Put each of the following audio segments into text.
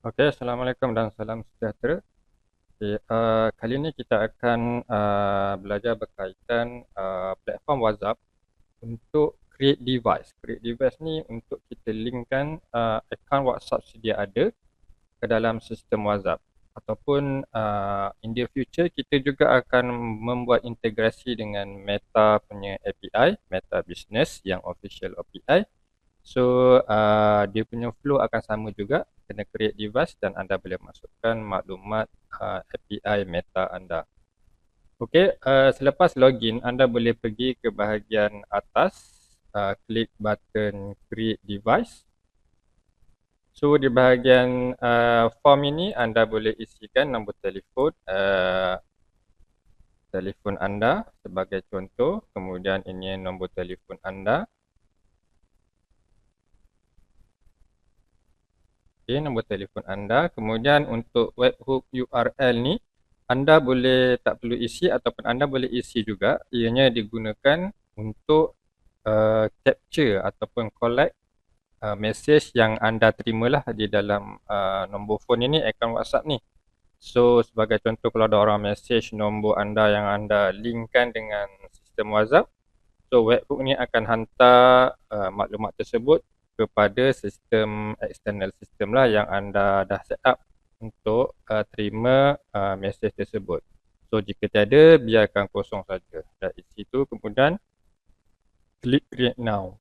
Okey, Assalamualaikum dan salam sejahtera. Kali ini kita akan belajar berkaitan platform WhatsApp untuk create device. Create device ni untuk kita linkkan akaun WhatsApp sedia ada ke dalam sistem WhatsApp. Ataupun in the future kita juga akan membuat integrasi dengan Meta punya API, Meta Business yang official API. So dia punya flow akan sama juga, kena create device dan anda boleh masukkan maklumat API Meta anda. Okey, selepas login anda boleh pergi ke bahagian atas, klik button create device. So di bahagian form ini anda boleh isikan nombor telefon anda sebagai contoh, kemudian ini nombor telefon anda. Okay, nombor telefon anda. Kemudian untuk webhook URL ni anda boleh tak perlu isi ataupun anda boleh isi juga. Ianya digunakan untuk capture ataupun collect message yang anda terimalah di dalam nombor phone ini, akaun WhatsApp ni. So sebagai contoh, kalau ada orang message nombor anda yang anda linkkan dengan sistem WhatsApp, so webhook ni akan hantar maklumat tersebut kepada sistem external system lah yang anda dah set up untuk terima mesej tersebut. So jika tiada, biarkan kosong saja. Dari situ kemudian klik create now.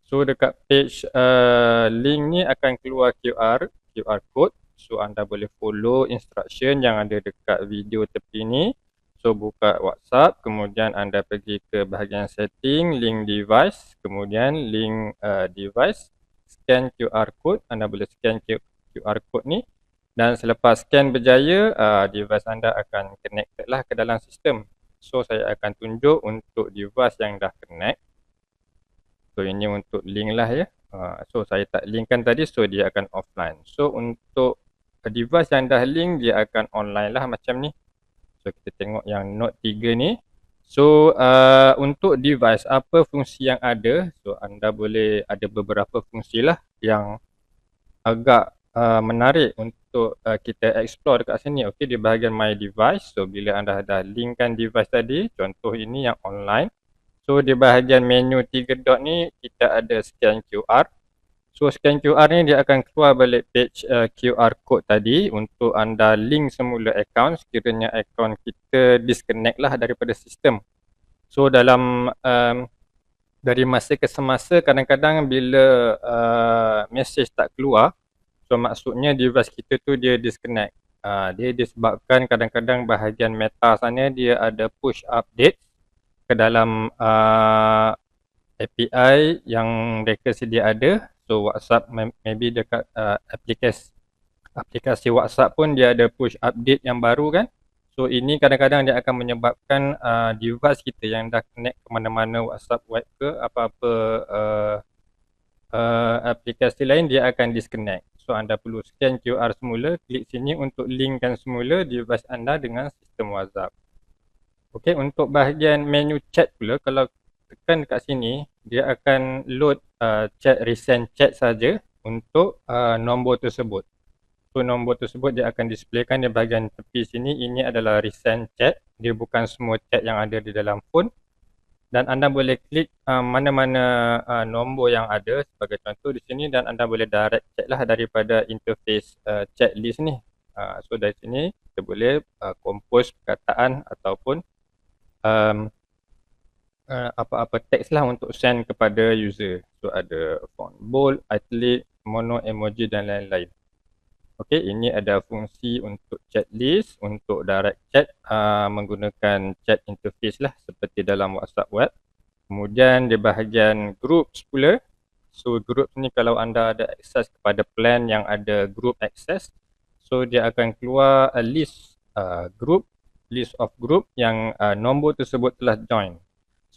So dekat page link ni akan keluar QR code. So anda boleh follow instruction yang ada dekat video tepi ni. So buka WhatsApp, kemudian anda pergi ke bahagian setting, link device, kemudian link device, scan QR code. Anda boleh scan QR code ni, dan selepas scan berjaya, device anda akan connected lah ke dalam sistem. So saya akan tunjuk untuk device yang dah connect. So ini untuk link lah ya. So saya tak linkkan tadi, so dia akan offline. So untuk device yang dah link, dia akan online lah macam ni. So kita tengok yang Note 3 ni. So untuk device, apa fungsi yang ada? So anda boleh ada beberapa fungsi lah yang agak menarik untuk kita explore dekat sini. Okey, di bahagian my device. So bila anda dah linkkan device tadi, contoh ini yang online. So di bahagian menu 3 dot ni kita ada scan QR. So scan QR ni dia akan keluar balik page QR code tadi untuk anda link semula akaun sekiranya akaun kita disconnect lah daripada sistem. So dalam dari masa ke semasa, kadang-kadang bila message tak keluar, so maksudnya device kita tu dia disconnect. Dia disebabkan kadang-kadang bahagian Meta sana dia ada push update ke dalam API yang mereka sedia ada. So WhatsApp maybe dekat aplikasi WhatsApp pun dia ada push update yang baru kan. So ini kadang-kadang dia akan menyebabkan device kita yang dah connect ke mana-mana, WhatsApp web ke apa-apa aplikasi lain, dia akan disconnect. So anda perlu scan QR semula, klik sini untuk linkkan semula device anda dengan sistem WhatsApp. Okey, untuk bahagian menu chat pula, kalau tekan dekat sini, dia akan load chat, recent chat saja untuk nombor tersebut. So nombor tersebut dia akan displaykan di bahagian tepi sini. Ini adalah recent chat, dia bukan semua chat yang ada di dalam phone. Dan anda boleh klik mana-mana nombor yang ada sebagai contoh di sini, dan anda boleh direct chat lah daripada interface chat list ni. So dari sini kita boleh compose perkataan ataupun apa-apa teks lah untuk send kepada user. So ada font bold, italic, mono, emoji dan lain-lain. Okey, ini ada fungsi untuk chat list, untuk direct chat menggunakan chat interface lah seperti dalam WhatsApp web. Kemudian di bahagian groups pula. So groups ni kalau anda ada akses kepada plan yang ada group access, so dia akan keluar a list list of group yang nombor tersebut telah join.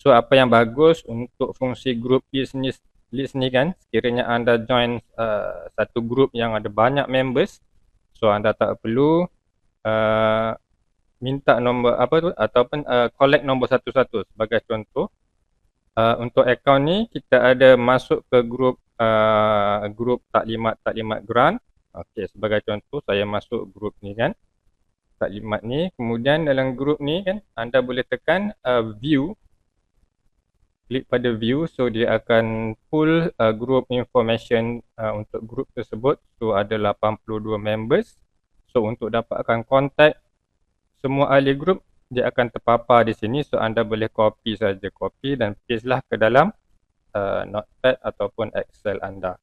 So apa yang bagus untuk fungsi group list ni kan, sekiranya anda join satu group yang ada banyak members, so anda tak perlu minta nombor apa tu ataupun collect nombor satu-satu. Sebagai contoh, untuk akaun ni kita ada masuk ke group taklimat grant. Okey, sebagai contoh saya masuk grup ni kan, taklimat ni, kemudian dalam grup ni kan anda boleh tekan view, klik pada view, so dia akan pull group information untuk grup tersebut. So ada 82 members. So untuk dapatkan kontak semua ahli grup, dia akan terpapar di sini. So anda boleh copy saja, copy dan paste lah ke dalam notepad ataupun Excel anda.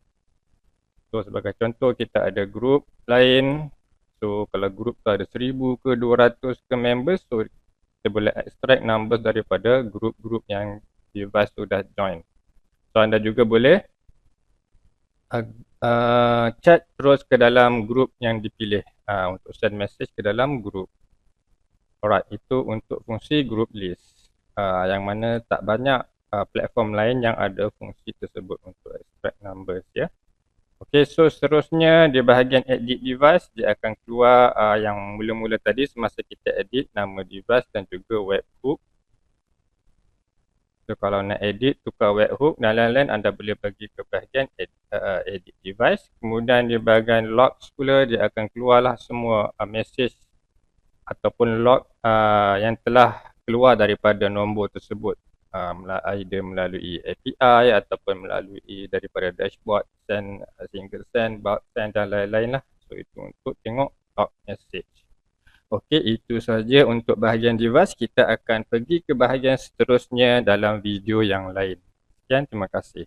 So sebagai contoh kita ada grup lain. So kalau grup tu ada 1000 ke 200 ke members, so kita boleh extract numbers daripada grup-grup yang device tu dah join. So anda juga boleh chat terus ke dalam grup yang dipilih untuk send message ke dalam grup. Alright, itu untuk fungsi group list, yang mana tak banyak platform lain yang ada fungsi tersebut untuk extract numbers ya. Okey, so seterusnya di bahagian edit device, dia akan keluar yang mula-mula tadi semasa kita edit nama device dan juga webhook. So kalau nak edit, tukar webhook dan lain-lain, anda boleh pergi ke bahagian edit device. Kemudian di bahagian logs pula, dia akan keluarlah semua message ataupun log yang telah keluar daripada nombor tersebut, either melalui API ataupun melalui daripada dashboard, send, single send, bulk send dan lain-lain lah. So itu untuk tengok log message. Okey, itu saja untuk bahagian device. Kita akan pergi ke bahagian seterusnya dalam video yang lain. Sekian, terima kasih.